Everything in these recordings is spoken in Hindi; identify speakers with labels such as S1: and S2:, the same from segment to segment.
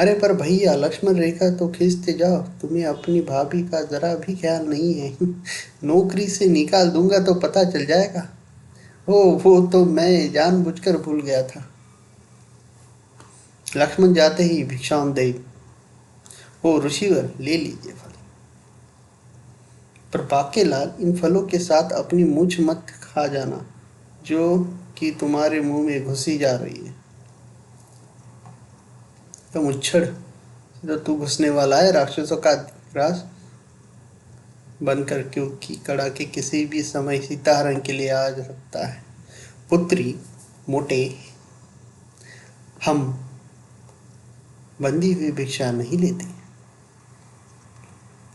S1: अरे पर भैया, लक्ष्मण रेखा तो खींचते जाओ, तुम्हें अपनी भाभी का जरा भी ख्याल नहीं है। नौकरी से निकाल दूंगा तो पता चल जाएगा। ओ, वो तो मैं जानबूझकर भूल गया था। लक्ष्मण जाते ही भिक्षाम दे, ओ ऋषिवर ले लीजिए फल। पर बाकेलाल, इन फलों के साथ अपनी मूछ मत खा जाना, जो कि तुम्हारे मुंह में घुसी जा रही है। तो मुच्छड़, तो तू घुसने वाला है राक्षसों का राज बनकर, क्योंकि कड़ाके किसी भी समय सीताहरण के लिए आ सकता है। पुत्री, मोटे, हम बंधी हुई भिक्षा नहीं लेते।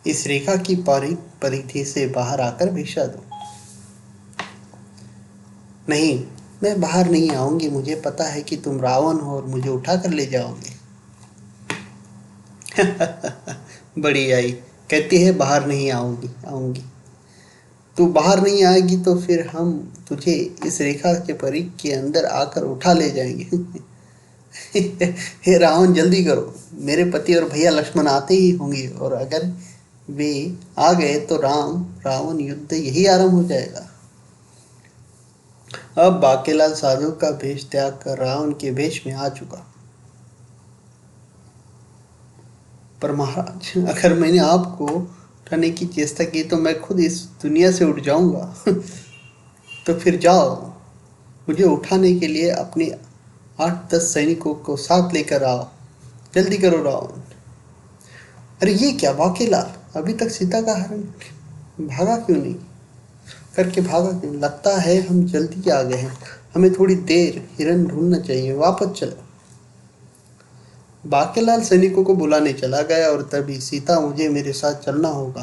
S1: इस रेखा की परिधि से बाहर आकर भिक्षा दो। नहीं, मैं बाहर नहीं आऊंगी, मुझे पता है कि तुम रावण हो और मुझे उठा कर ले जाओगे। बड़ी आई, कहती है बाहर नहीं आऊंगी आऊंगी। तू बाहर नहीं आएगी तो फिर हम तुझे इस रेखा के परिघ के अंदर आकर उठा ले जाएंगे। हे रावण, जल्दी करो, मेरे पति और भैया लक्ष्मण आते ही होंगे, और अगर वे आ गए तो राम रावण युद्ध यही आरंभ हो जाएगा। अब बाकेलाल साधु का भेष त्याग कर रावण के भेष में आ चुका। पर महाराज, अगर मैंने आपको उठाने की चेष्टा की तो मैं खुद इस दुनिया से उठ जाऊंगा। तो फिर जाओ, मुझे उठाने के लिए अपने 8-10 सैनिकों को साथ लेकर आओ। जल्दी करो रावण। अरे ये क्या बाकेलाल, अभी तक सीता का हरण भागा क्यों नहीं करके भागा क्यों? लगता है हम जल्दी आ गए हैं, हमें थोड़ी देर हिरन ढूंढना चाहिए, वापस चलो। बाकेलाल सैनिकों को बुलाने चला गया, और तभी सीता, मुझे मेरे साथ चलना होगा।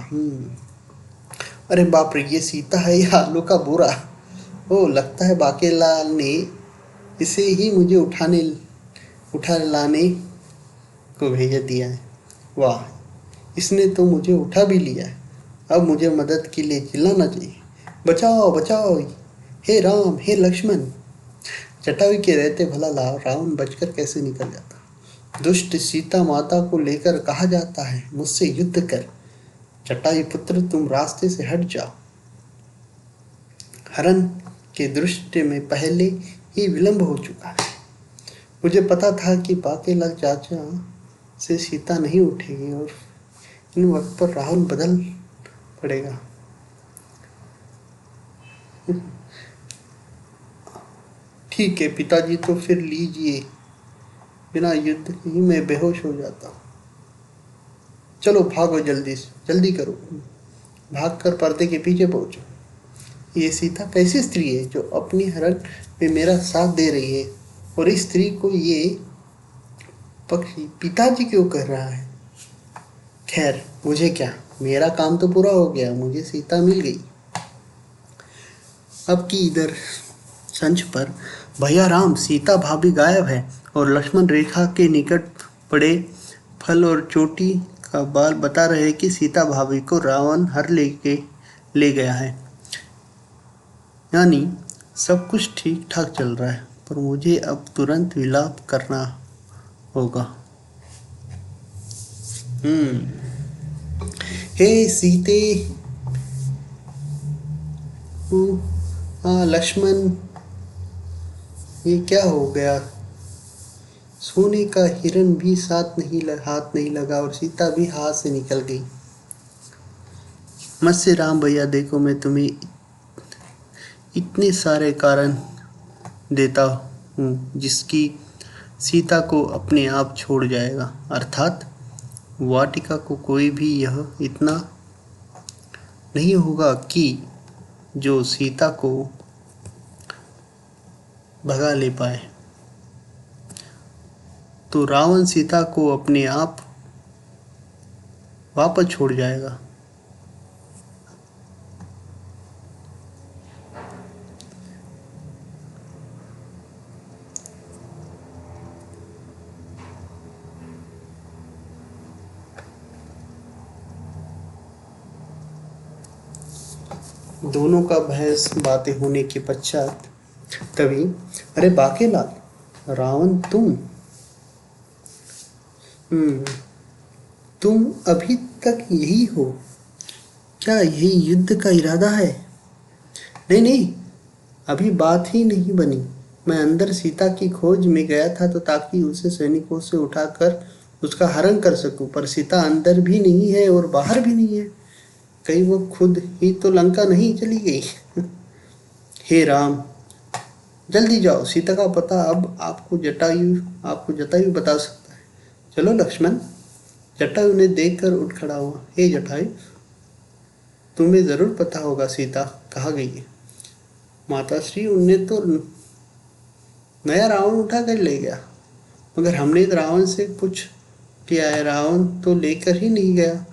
S1: अरे बाप रे, ये सीता है या आलू का बोरा? ओ, लगता है बाकेलाल ने इसे ही मुझे उठा लाने को भेज दिया है। वाह, इसने तो मुझे उठा भी लिया है। अब मुझे मदद के लिए चिल्लाना चाहिए, बचाओ बचाओ, हे राम, हे लक्ष्मण। जटायु के रहते भला रावण बचकर कैसे निकल जाता। दुष्ट सीता माता को लेकर कहा जाता है, मुझसे युद्ध कर। जटायु पुत्र, तुम रास्ते से हट जाओ। हरण के दृष्टि में पहले ही विलंब हो चुका है। मुझे पता था कि बाकेलाल चाचा से सीता नहीं उठेगी, और इन वक्त पर राहुल बदल पड़ेगा। ठीक है पिताजी, तो फिर लीजिए, बिना युद्ध ही मैं बेहोश हो जाता हूँ। चलो भागो, जल्दी से जल्दी करो, भागकर पर्दे के पीछे पहुंचो। ये सीता कैसी स्त्री है जो अपनी हरण में मेरा साथ दे रही है, और इस स्त्री को ये पक्षी पिताजी क्यों कर रहा है? खैर, मुझे क्या, मेरा काम तो पूरा हो गया, मुझे सीता मिल गई। अब की इधर संच पर भैया राम, सीता भाभी गायब है, और लक्ष्मण रेखा के निकट पड़े फल और चोटी का बाल बता रहे कि सीता भाभी को रावण हर लेके ले गया है। यानी सब कुछ ठीक ठाक चल रहा है, पर मुझे अब तुरंत विलाप करना होगा। हे सीते, लक्ष्मण, ये क्या हो गया? सोने का हिरन भी हाथ नहीं लगा, और सीता भी हाथ से निकल गई। मत्स्य राम भैया, देखो, मैं तुम्हें इतने सारे कारण देता हूँ जिसकी सीता को अपने आप छोड़ जाएगा, अर्थात वाटिका को कोई भी यह इतना नहीं होगा कि जो सीता को भगा ले पाए। तो रावण सीता को अपने आप वापस छोड़ जाएगा। दोनों का बहस बातें होने के पश्चात तभी, अरे बाकेलाल, रावण तुम? हम्म तुम अभी तक यही हो? क्या यही युद्ध का इरादा है? नहीं नहीं, अभी बात ही नहीं बनी। मैं अंदर सीता की खोज में गया था तो ताकि उसे सैनिकों से उठाकर उसका हरण कर सकूं, पर सीता अंदर भी नहीं है और बाहर भी नहीं है। कहीं वो खुद ही तो लंका नहीं चली गई? हे राम, जल्दी जाओ, सीता का पता अब आपको जटायु बता सकता है। चलो लक्ष्मण। जटायु ने देखकर उठ खड़ा हुआ। हे जटायु, तुम्हें जरूर पता होगा सीता कहाँ गई है। माता श्री, उनने तो नया रावण उठा कर ले गया, मगर हमने तो रावण से पूछ लिया है, रावण तो लेकर ही नहीं गया।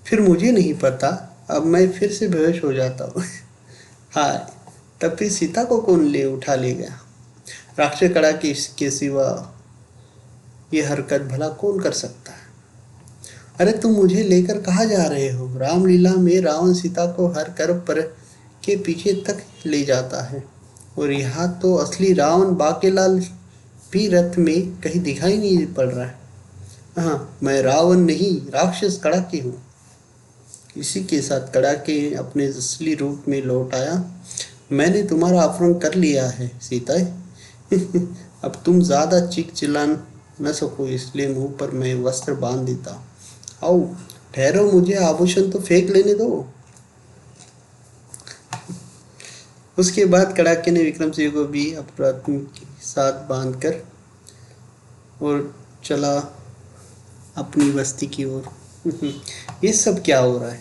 S1: फिर मुझे नहीं पता, अब मैं फिर से बेहोश हो जाता हूँ। हाय, तब फिर सीता को कौन उठा ले गया? राक्षस कड़ा के सिवा ये हरकत भला कौन कर सकता है? अरे तुम मुझे लेकर कहाँ जा रहे हो? रामलीला में रावण सीता को हर कर पर के पीछे तक ले जाता है, और यहाँ तो असली रावण बाकेलाल भी रथ में कहीं दिखाई नहीं पड़ रहा है। हाँ, मैं रावण नहीं, राक्षस कड़ाके हूँ। इसी के साथ कड़ाके अपने असली रूप में लौट आया। मैंने तुम्हारा अपहरण कर लिया है सीता। अब तुम ज्यादा चीख चिल्ला न सको, इसलिए मुंह पर मैं वस्त्र बांध देता हूँ। आओ, ठहरो, मुझे आभूषण तो फेंक लेने दो। उसके बाद कड़ाके ने विक्रम सिंह को भी अपराधी के साथ बांधकर और चला अपनी बस्ती की ओर। ये सब क्या हो रहा है?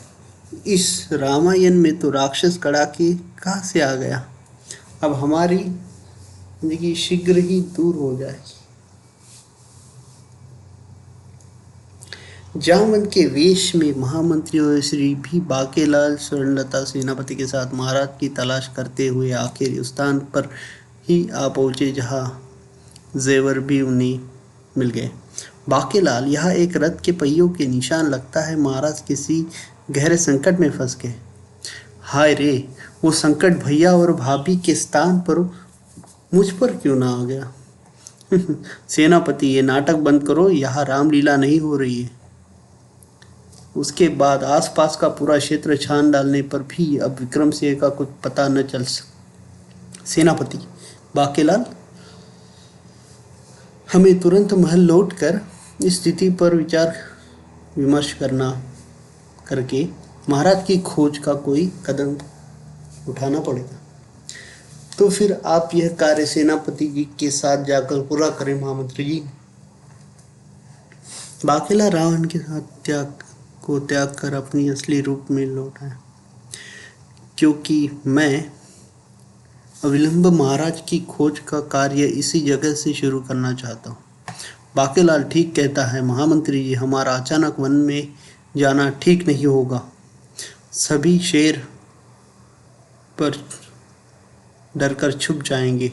S1: इस रामायण में तो राक्षस कड़ाके कहाँ से आ गया? अब हमारी जिंदगी शीघ्र ही दूर हो जाएगी। जामवंत के वेश में महामंत्री और श्री भी बाकेलाल स्वर्णलता सेनापति के साथ महाराज की तलाश करते हुए आखिर उस स्थान पर ही आ पहुंचे जहां जेवर भी उन्हें मिल गए। बाकेलाल, यह एक रथ के पहियों के निशान लगता है। महाराज किसी गहरे संकट में फंस गए। हाय रे, वो संकट भैया और भाभी के स्थान पर मुझ पर क्यों ना आ गया? सेनापति, ये नाटक बंद करो, यहाँ रामलीला नहीं हो रही है। उसके बाद आसपास का पूरा क्षेत्र छान डालने पर भी अब विक्रम सिंह का कुछ पता न चल सका। सेनापति बाकेलाल, हमें तुरंत महल लौटकर इस स्थिति पर विचार विमर्श करके महाराज की खोज का कोई कदम उठाना पड़ेगा। तो फिर आप यह कार्य सेनापति जी के साथ जाकर पूरा करें महामंत्री जी। बाकेला रावण के साथ त्याग कर अपनी असली रूप में लौट आया, क्योंकि मैं अविलंब महाराज की खोज का कार्य इसी जगह से शुरू करना चाहता हूँ। बाकेलाल ठीक कहता है महामंत्री जी, हमारा अचानक वन में जाना ठीक नहीं होगा। सभी शेर पर डरकर छुप जाएंगे।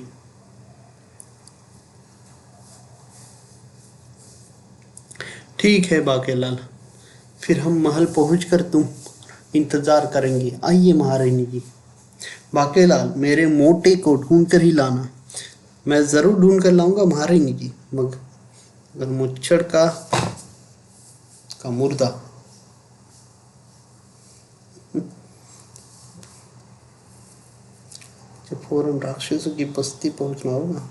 S1: ठीक है बाकेलाल, फिर हम महल पहुंचकर तुम इंतजार करेंगे। आइए महारानी जी। बाकेलाल, मेरे मोटे को ढूंढ कर ही लाना। मैं जरूर ढूंढ कर लाऊंगा महारानी जी, मगर मुच्छड़ का मुर्दा। जब फौरन राक्षसों की बस्ती पहुंचना होगा।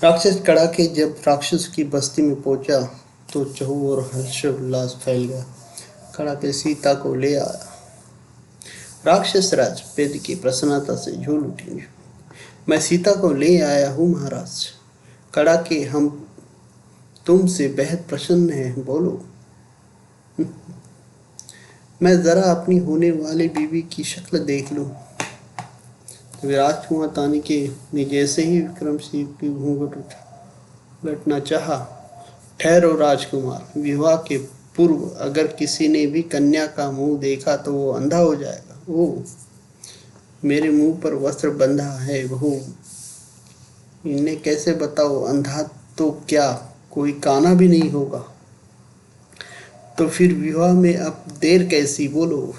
S1: राक्षस कड़ाके जब राक्षस की बस्ती में पहुंचा तो चहुओर हर्षोल्लास फैल गया। कड़ाके सीता को ले आया। राक्षस राज पेद की प्रसन्नता से झूल उठी। मैं सीता को ले आया हूँ महाराज। कड़ाके, हम तुमसे बेहद प्रसन्न हैं, बोलो। मैं जरा अपनी होने वाली बीवी की शक्ल देख लूं। राजकुमार तानी के ने जैसे ही विक्रम सिंह की घूंघट उलटना चाहा। ठहरो राजकुमार, विवाह के पूर्व अगर किसी ने भी कन्या का मुंह देखा तो वो अंधा हो जाएगा। ओ, मेरे मुंह पर वस्त्र बंधा है बहू, इन्हें कैसे बताओ? अंधा तो क्या, कोई काना भी नहीं होगा। तो फिर विवाह में अब देर कैसी, बोलो।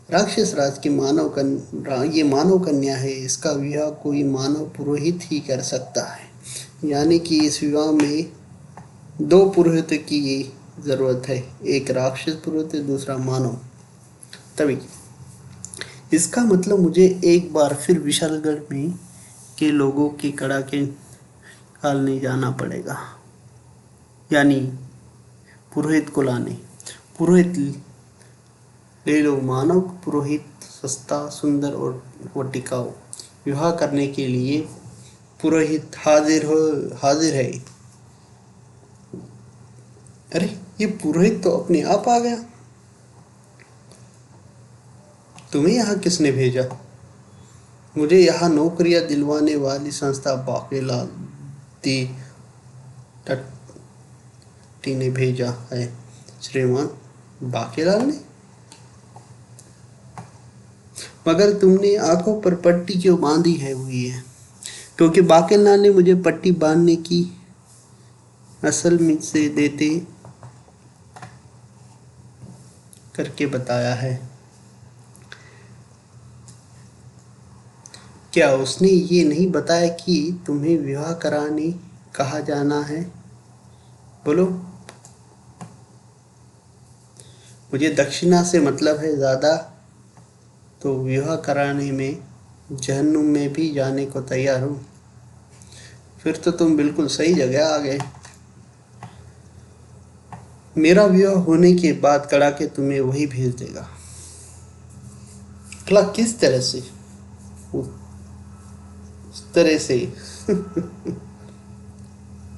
S1: राक्षस राज की ये मानव कन्या है, इसका विवाह कोई मानव पुरोहित ही कर सकता है। यानी कि इस विवाह में दो पुरोहित की जरूरत है, एक राक्षस पुरोहित, दूसरा मानव। तभी इसका मतलब मुझे एक बार फिर विशालगढ़ में के लोगों के कड़ाके निकालने जाना पड़ेगा, यानी पुरोहित को लाने। पुरोहित ले लो मानव पुरोहित, सस्ता, सुंदर और वो टिकाऊ। विवाह करने के लिए पुरोहित हाजिर है। अरे ये पुरोहित तो अपने आप आ गया। तुम्हें यहाँ किसने भेजा? मुझे यहाँ नौकरियां दिलवाने वाली संस्था बाकेलाल दी टट्टी ने भेजा है। श्रीमान बाकेलाल ने? मगर तुमने आंखों पर पट्टी क्यों बांधी है हुई है? क्योंकि बाकेलाल ने मुझे पट्टी बांधने की असल में से देते करके बताया है। क्या उसने ये नहीं बताया कि तुम्हें विवाह कराने कहा जाना है? बोलो। मुझे दक्षिणा से मतलब है, ज़्यादा तो विवाह कराने में जहन्नुम में भी जाने को तैयार हूँ। फिर तो तुम बिल्कुल सही जगह आ गए। मेरा विवाह होने के बाद कड़ाके तुम्हें वही भेज देगा। भला किस तरह से? उस तरह से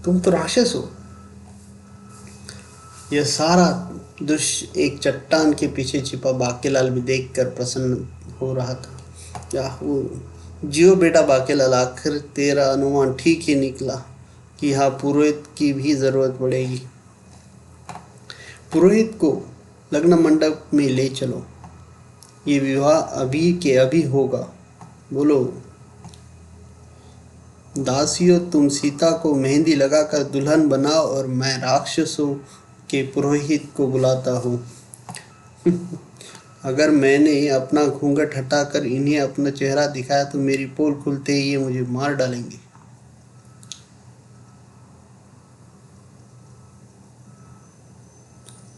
S1: तुम तो राक्षस हो। यह सारा दृश्य एक चट्टान के पीछे छिपा बाकेलाल भी देखकर प्रसन्न हो रहा था। या वो जियो बेटा बाकेलाल, आखिर तेरा अनुमान ठीक ही निकला कि यहाँ पुरोहित की भी जरूरत पड़ेगी। पुरोहित को लग्न मंडप में ले चलो। ये विवाह अभी के अभी होगा। बोलो दासियों, तुम सीता को मेहंदी लगाकर दुल्हन बनाओ और मैं राक्षसों के पुरोहित को बुलाता हूँ। अगर मैंने अपना घूंघट हटाकर इन्हें अपना चेहरा दिखाया तो मेरी पोल खुलते ही ये मुझे मार डालेंगे।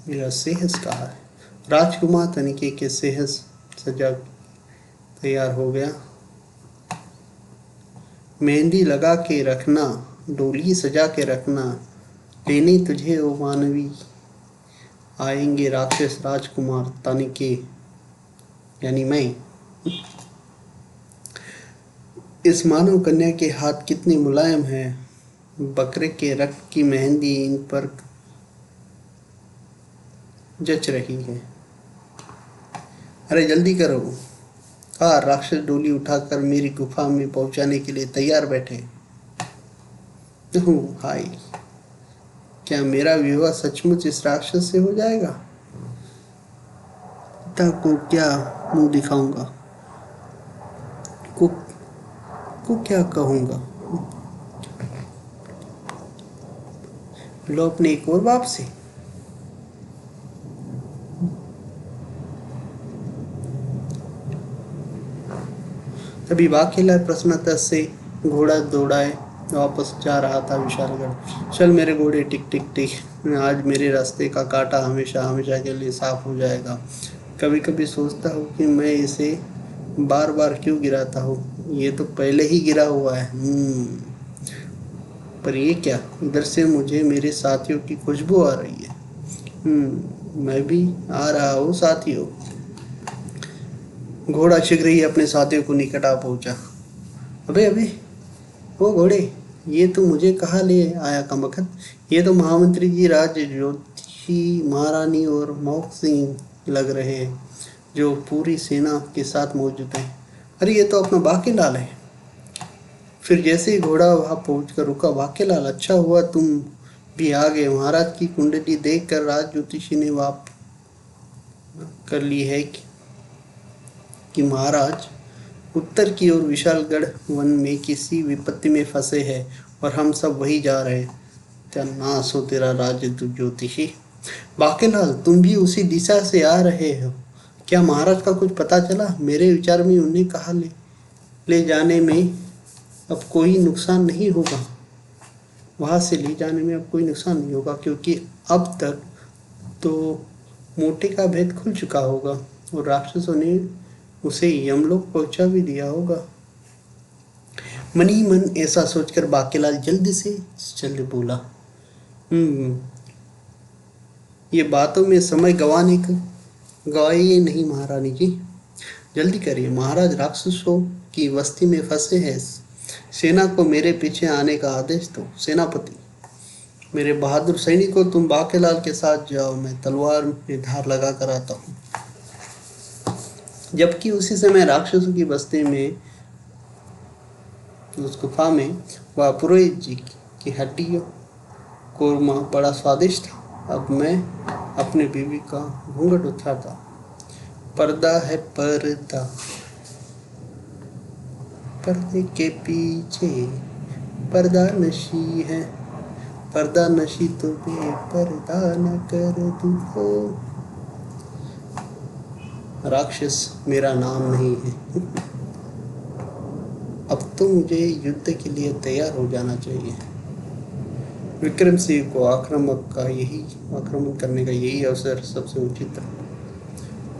S1: मेरा सेहस कहाँ है? राजकुमार तनिके के सेहस सजा तैयार हो गया। मेहंदी लगा के रखना, डोली सजा के रखना, लेने तुझे ओ मानवी आएंगे राक्षस राजकुमार तनिके, यानी मैं। इस मानव कन्या के हाथ कितने मुलायम हैं। बकरे के रक्त की मेहंदी इन पर जच रही है। अरे जल्दी करो। हाँ, राक्षस डोली उठाकर मेरी गुफा में पहुंचाने के लिए तैयार बैठे। हाय, क्या मेरा विवाह सचमुच इस राक्षस से हो जाएगा? पिता को क्या मुंह दिखाऊंगा? को, को क्या कहूंगा? लो अपने एक और बाप से। तभी बाकेला प्रसन्नता से घोड़ा दौड़ाए वापस जा रहा था विशालगढ़। चल मेरे घोड़े, टिक टिक टिक, आज मेरे रास्ते का कांटा हमेशा हमेशा के लिए साफ हो जाएगा। कभी कभी सोचता हूँ कि मैं इसे बार बार क्यों गिराता हूँ, ये तो पहले ही गिरा हुआ है। पर ये क्या, इधर से मुझे मेरे साथियों की खुशबू आ रही है। मैं भी आ रहा हूँ साथियों। घोड़ा शीघ्र ही अपने साथियों को निकट आ पहुंचा। अबे अबे ओ घोड़े, ये तो मुझे कहाँ ले आया कमबख्त? ये तो महामंत्री जी, राज ज्योतिषी, महारानी और मोहक सिंह लग रहे हैं, जो पूरी सेना के साथ मौजूद हैं। अरे ये तो अपना बाकेलाल है। फिर जैसे ही घोड़ा वहां पहुंचकर रुका, बाकेलाल, अच्छा हुआ तुम भी आ गए। महाराज की कुंडली देखकर राज ज्योतिषी ने वाप कर ली है कि महाराज उत्तर की ओर विशालगढ़ वन में किसी विपत्ति में फंसे हैं और हम सब वही जा रहे हैं। क्या नाश हो तेरा राज्य ज्योतिषी। बाकेलाल, तुम भी उसी दिशा से आ रहे हो? क्या महाराज का कुछ पता चला? मेरे विचार में उन्हें कहा ले जाने में अब कोई नुकसान नहीं होगा। वहाँ से ले जाने में अब कोई नुकसान नहीं होगा, क्योंकि अब तक तो मोटे का भेद खुल चुका होगा और राक्षसों ने उसे यमलोक पहुंचा भी दिया होगा। मन ही मन ऐसा सोचकर बाकेलाल जल्दी से चल बोला, हम्म ये बातों में समय गवाइए नहीं महारानी जी, जल्दी करिए। महाराज राक्षसों की बस्ती में फंसे हैं, सेना को मेरे पीछे आने का आदेश दो। सेनापति, मेरे बहादुर सैनिकों, तुम बाकेलाल के साथ जाओ, मैं तलवार में धार लगा कर आता हूँ। जबकि उसी समय राक्षसों की बस्ती में, उस गुफा में, वह पुरोहित जी की हड्डियों कोरमा बड़ा स्वादिष्ट था। अब मैं अपनी बीवी का घूंघट उठाता। पर्दा है पर्दा, पर्दे के पीछे पर्दा नशी है, पर्दा नशी तो बेपर्दा न कर तू हो। राक्षस मेरा नाम नहीं है। अब तो मुझे युद्ध के लिए तैयार हो जाना चाहिए। विक्रम सिंह को आक्रमण करने का यही अवसर सबसे उचित था।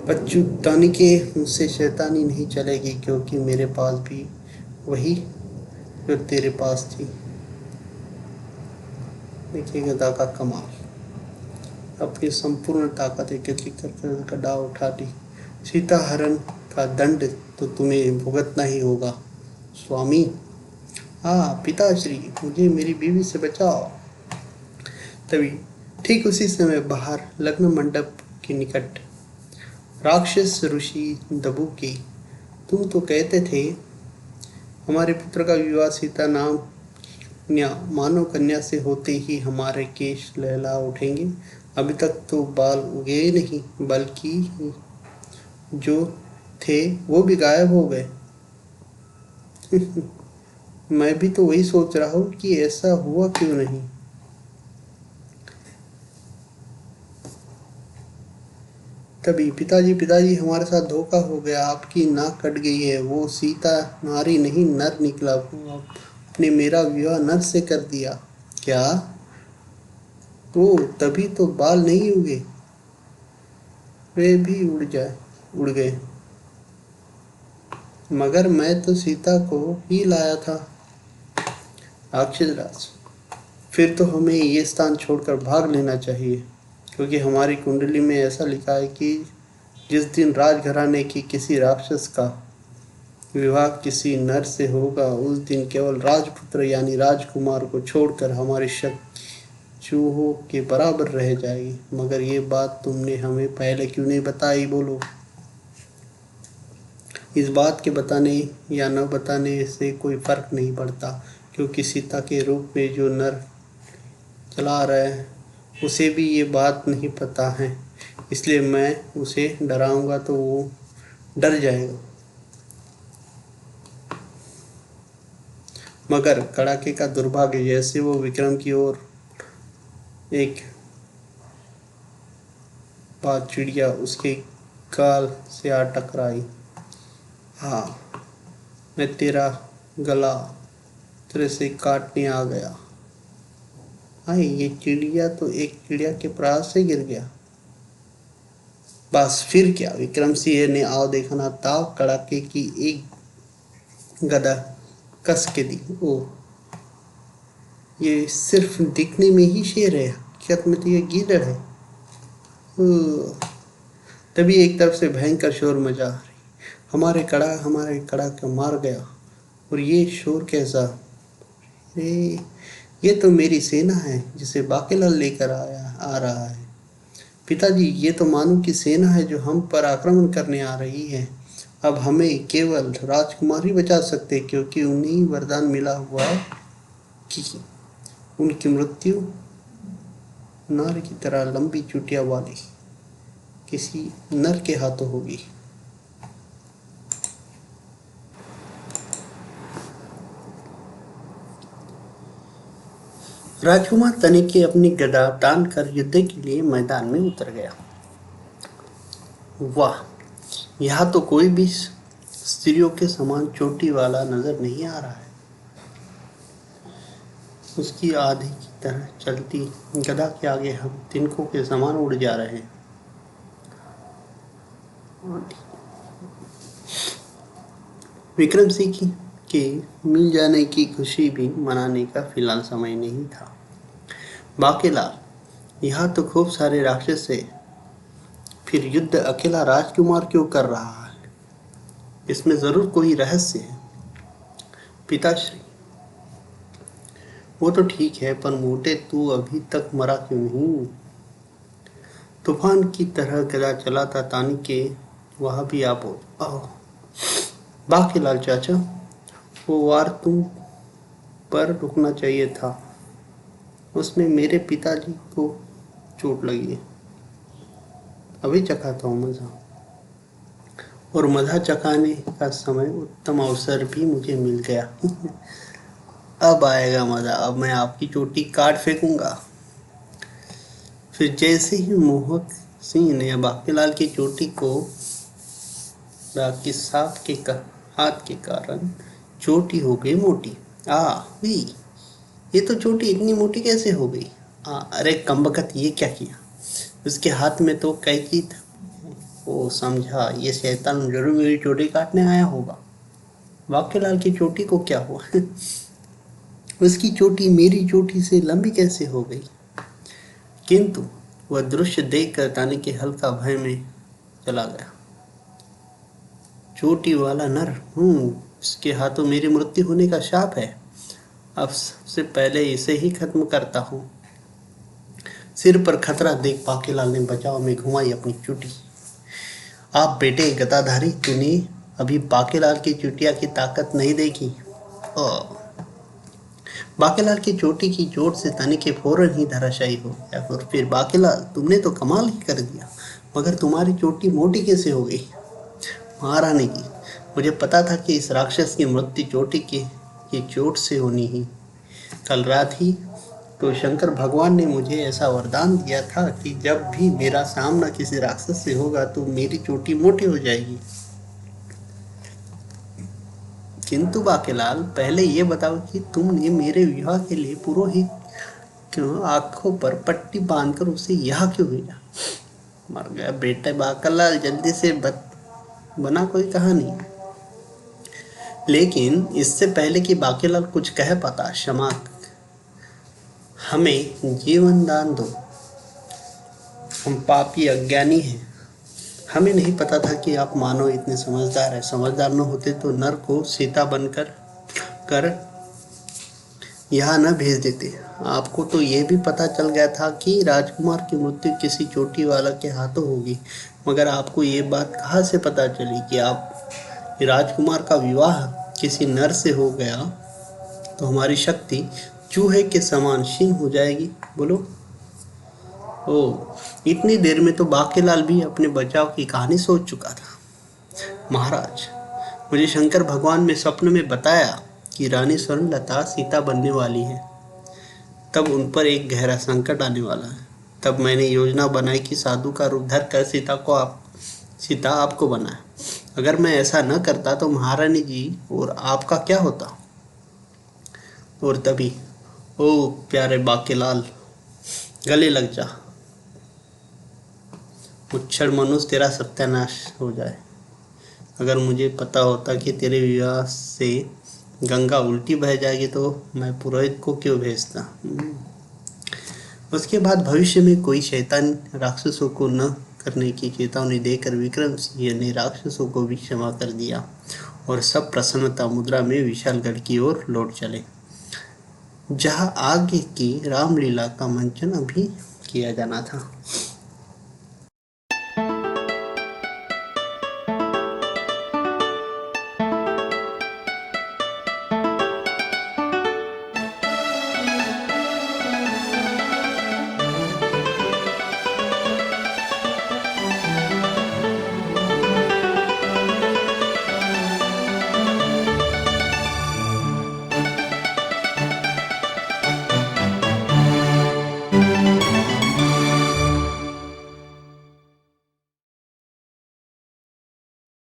S1: बच्चूतानी के मुझसे शैतानी नहीं चलेगी, क्योंकि मेरे पास भी वही जो तेरे पास थी। देखिए गदा का कमाल, अपनी संपूर्ण ताकत एकत्रित कर गदा उठा ली। सीता हरण का दंड तो तुम्हें भुगतना ही होगा स्वामी। हाँ पिताश्री, मुझे मेरी बीवी से बचाओ। तभी ठीक उसी समय बाहर लग्न मंडप के निकट राक्षस ऋषि दबूकी, तुम तो कहते थे हमारे पुत्र का विवाह सीता नाम मानव कन्या से होते ही हमारे केश लहला उठेंगे। अभी तक तो बाल उगे नहीं, बल्कि जो थे वो भी गायब हो गए। मैं भी तो वही सोच रहा हूँ कि ऐसा हुआ क्यों नहीं। तभी पिताजी हमारे साथ धोखा हो गया, आपकी नाक कट गई है। वो सीता नारी नहीं नर निकला, वो आपने मेरा विवाह नर से कर दिया। क्या? वो तभी तो बाल नहीं उगे, वे भी उड़ गए। मगर मैं तो सीता को ही लाया था। राक्षसराज, फिर तो हमें ये स्थान छोड़कर भाग लेना चाहिए, क्योंकि हमारी कुंडली में ऐसा लिखा है कि जिस दिन राजघराने की किसी राक्षस का विवाह किसी नर से होगा, उस दिन केवल राजपुत्र यानी राजकुमार को छोड़कर हमारी शक्ति चूहों के बराबर रह जाएगी। मगर ये बात तुमने हमें पहले क्यों नहीं बताई? बोलो। इस बात के बताने या न बताने से कोई फर्क नहीं पड़ता, क्योंकि सीता के रूप में जो नर चला रहा है उसे भी ये बात नहीं पता है। इसलिए मैं उसे डराऊंगा तो वो डर जाएगा। मगर कड़ाके का दुर्भाग्य, जैसे वो विक्रम की ओर एक बात चिड़िया उसके गाल से आ टकराई। हाँ, मैं तेरा गला तेरे से काटने आ गया। हाय, ये चिड़िया तो एक चिड़िया के प्राण से गिर गया। बस फिर क्या, विक्रम सिंह ने आओ देखा ना ताव कड़ाके की एक गदा कस के दी। ओ, ये सिर्फ दिखने में ही शेर है, हकीकत में तो ये गीदड़ है। तभी एक तरफ से भयंकर शोर मचा। हमारे कड़ा का मार गया। और ये शोर कैसा? अरे, ये तो मेरी सेना है जिसे बाकेलाल लेकर आ रहा है। पिताजी, ये तो मानव की सेना है जो हम पर आक्रमण करने आ रही है। अब हमें केवल राजकुमार ही बचा सकते, क्योंकि उन्हें वरदान मिला हुआ है कि उनकी मृत्यु नार की तरह लंबी चुटिया वाली किसी नर के हाथों होगी। राजकुमार तनिके अपनी गदा तान कर युद्ध के लिए मैदान में उतर गया। वाह, यहाँ तो कोई भी स्त्रियों के समान चोटी वाला नजर नहीं आ रहा है। उसकी आधी की तरह चलती गदा के आगे हम तिनकों के समान उड़ जा रहे हैं। विक्रम सिंह के मिल जाने की खुशी भी मनाने का फिलहाल समय नहीं था। बाकेलाल, यहाँ तो खूब सारे राक्षस है, फिर युद्ध अकेला राजकुमार क्यों कर रहा है? इसमें जरूर कोई रहस्य है। पिताश्री, वो तो ठीक है, पर मोटे तू अभी तक मरा क्यों नहीं? तूफान की तरह गदा चलाता तानी के वहां भी आप आओ। बाकेलाल चाचा, वो वार तुम पर रुकना चाहिए था, उसमें मेरे पिताजी को चोट लगी है। अभी चखाता हूँ मजा, और मजा चखाने का समय उत्तम अवसर भी मुझे मिल गया। अब आएगा मजा, अब मैं आपकी चोटी काट फेंकूंगा। फिर जैसे ही मोहक सिंह ने बाकेलाल की चोटी को कि सांप के हाथ के कारण चोटी हो गई मोटी। हुई, ये तो चोटी इतनी मोटी कैसे हो गई? अरे कमबख्त, ये क्या किया? उसके हाथ में तो कैंची था। ओ समझा, ये शैतान जरूर मेरी चोटी काटने आया होगा। बाकेलाल की चोटी को क्या हुआ? उसकी चोटी मेरी चोटी से लंबी कैसे हो गई? किंतु वह दृश्य देखकर तानी के हल्का भय में चला गया। चोटी वाला नर, इसके हाथों मेरी मृत्यु होने का शाप है। अब सबसे पहले इसे ही खत्म करता हूँ। सिर पर खतरा देख बाकेलाल ने बचाव में घुमाई अपनी चोटी। आप बेटे गदाधारी, तूने अभी बाकेलाल की चुटिया की ताकत नहीं देखी। बाकेलाल की चोटी की चोट से तानी के फौरन ही धराशायी हो गया। और फिर बाकेलाल, तुमने तो कमाल ही कर दिया, मगर तुम्हारी चोटी मोटी कैसे हो गई? महारानी जी, मुझे पता था कि इस राक्षस की मृत्यु चोटी की चोट से होनी ही। कल रात ही तो शंकर भगवान ने मुझे ऐसा वरदान दिया था कि जब भी मेरा सामना किसी राक्षस से होगा तो मेरी चोटी मोटी हो जाएगी। किंतु बाकेलाल, पहले ये बताओ कि तुमने मेरे विवाह के लिए पुरोहित क्यों आंखों पर पट्टी बांधकर उसे यहाँ क्यों भेजा? मर गया बेटा बाकेलाल, जल्दी से बना कोई कहानी। लेकिन इससे पहले कि बाकेलाल कुछ कह पाता, क्षमा, हमें जीवन दान दो, हम पापी अज्ञानी हैं। हमें नहीं पता था कि आप मानव इतने समझदार हैं। समझदार न होते तो नर को सीता बनकर यहाँ न भेज देते। आपको तो ये भी पता चल गया था कि राजकुमार की मृत्यु किसी चोटी वाला के हाथों होगी, मगर आपको ये बात कहाँ से पता चली कि आप राजकुमार का विवाह किसी नर से हो गया तो हमारी शक्ति चूहे के समान क्षीण हो जाएगी? बोलो। इतनी देर में तो बाकेलाल भी अपने बचाव की कहानी सोच चुका था। महाराज, मुझे शंकर भगवान ने स्वप्न में बताया कि रानी स्वर्णलता सीता बनने वाली है, तब उन पर एक गहरा संकट आने वाला है। तब मैंने योजना बनाई कि साधु का रूप धर कर सीता आपको बनाए। अगर मैं ऐसा न करता तो महारानी जी और आपका क्या होता? और तभी, ओ प्यारे बाकेलाल, गले लग जा, मुच्छर मनुष्य, तेरा सत्यानाश हो जाए। अगर मुझे पता होता कि तेरे विवाह से गंगा उल्टी बह जाएगी तो मैं पुरोहित को क्यों भेजता? उसके बाद भविष्य में कोई शैतान राक्षसों को न करने की चेतावनी देकर विक्रम सिंह ने राक्षसों को भी क्षमा कर दिया और सब प्रसन्नता मुद्रा में विशालगढ़ की ओर लौट चले, जहां आगे की रामलीला का मंचन अभी किया जाना था।